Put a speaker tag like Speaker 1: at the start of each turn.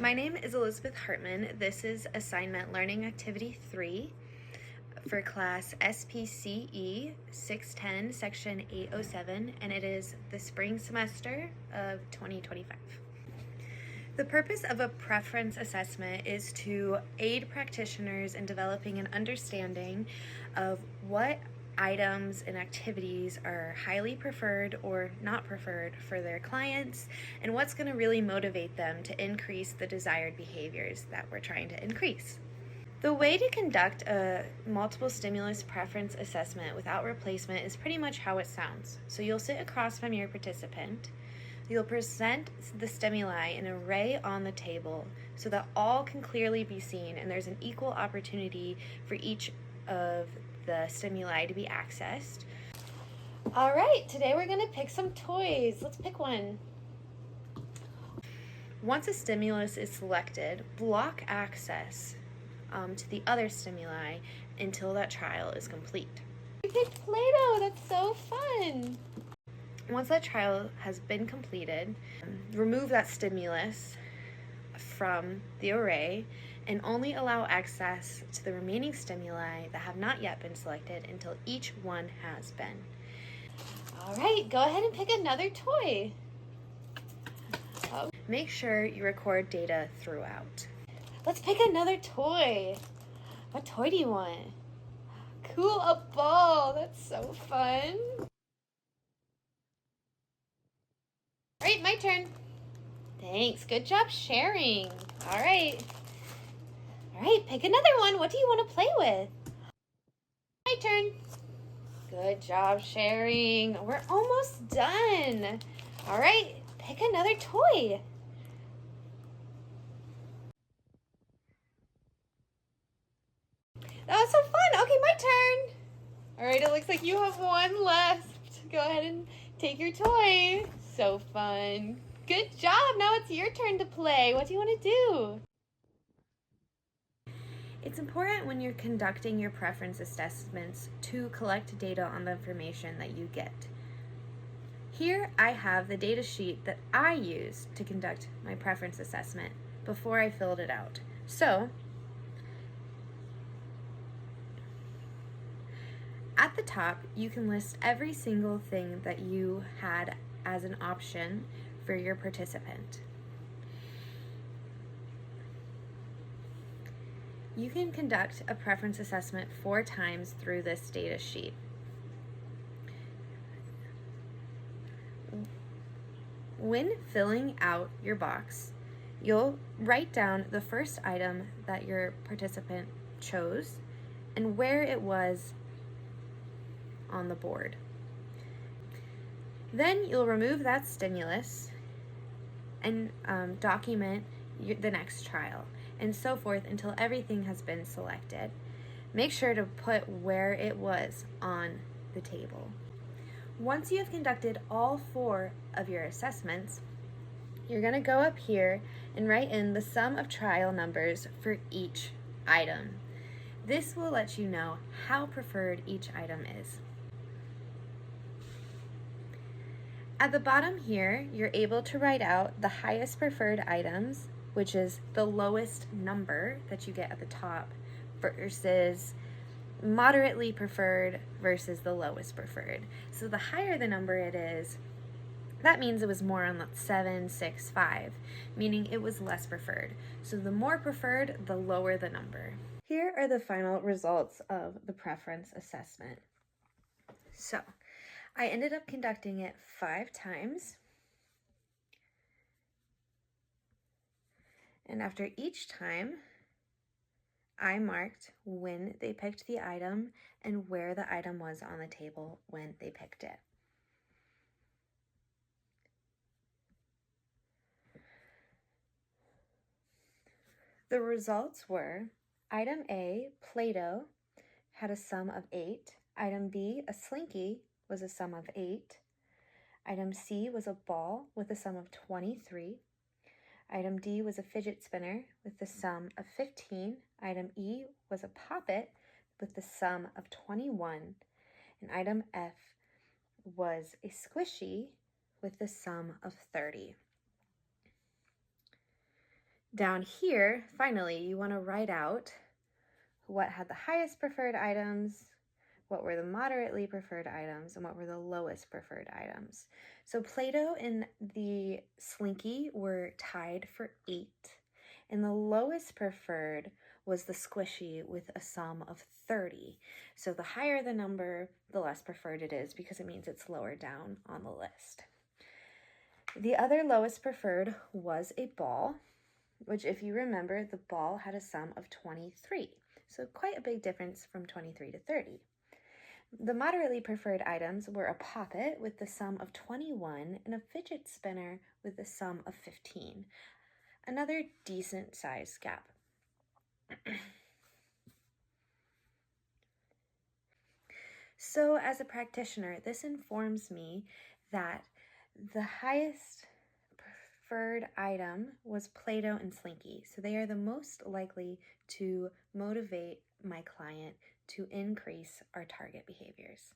Speaker 1: My name is Elizabeth Hartman. This is Assignment Learning Activity 3 for class SPCE 610, Section 807, and it is the spring semester of 2025. The purpose of a preference assessment is to aid practitioners in developing an understanding of what items and activities are highly preferred or not preferred for their clients, and what's going to really motivate them to increase the desired behaviors that we're trying to increase. The way to conduct a multiple stimulus preference assessment without replacement is pretty much how it sounds. So you'll sit across from your participant. You'll present the stimuli in an array on the table so that all can clearly be seen and there's an equal opportunity for each of the stimuli to be accessed. All right, today we're going to pick some toys. Let's pick one. Once a stimulus is selected, block access to the other stimuli until that trial is complete. We picked Play-Doh. That's so fun. Once that trial has been completed, remove that stimulus from the array and only allow access to the remaining stimuli that have not yet been selected until each one has been. All right, go ahead and pick another toy. Make sure you record data throughout. Let's pick another toy. What toy do you want? Cool, a ball. That's so fun. All right, my turn. Thanks, good job sharing. All right, pick another one. What do you want to play with? My turn. Good job sharing. We're almost done. All right, pick another toy. That was so fun. Okay, my turn. All right, it looks like you have one left. Go ahead and take your toy. So fun. Good job. Now it's your turn to play. What do you want to do? It's important when you're conducting your preference assessments to collect data on the information that you get. Here I have the data sheet that I used to conduct my preference assessment before I filled it out. So, at the top, you can list every single thing that you had as an option for your participant. You can conduct a preference assessment 4 times through this data sheet. When filling out your box, you'll write down the first item that your participant chose and where it was on the board. Then you'll remove that stimulus and document the next trial, and so forth until everything has been selected. Make sure to put where it was on the table. Once you have conducted all 4 of your assessments, you're going to go up here and write in the sum of trial numbers for each item. This will let you know how preferred each item is. At the bottom here, you're able to write out the highest preferred items, which is the lowest number that you get at the top, versus moderately preferred versus the lowest preferred. So the higher the number it is, that means it was more on 7, 6, 5, meaning it was less preferred. So the more preferred, the lower the number. Here are the final results of the preference assessment. So I ended up conducting it 5 times. And after each time, I marked when they picked the item and where the item was on the table when they picked it. The results were: item A, Play-Doh, had a sum of 8. Item B, a Slinky, was a sum of 8. Item C was a ball with a sum of 23. Item D was a fidget spinner with the sum of 15. Item E was a poppet with the sum of 21. And item F was a squishy with the sum of 30. Down here, finally, you want to write out what had the highest preferred items, what were the moderately preferred items, and what were the lowest preferred items. So Play-Doh and the Slinky were tied for 8, and the lowest preferred was the Squishy with a sum of 30. So the higher the number, the less preferred it is because it means it's lower down on the list. The other lowest preferred was a ball, which if you remember, the ball had a sum of 23. So quite a big difference from 23 to 30. The moderately preferred items were a poppet with the sum of 21 and a fidget spinner with the sum of 15. Another decent size gap. So as a practitioner, this informs me that the highest preferred item was Play-Doh and Slinky. So they are the most likely to motivate my client to increase our target behaviors.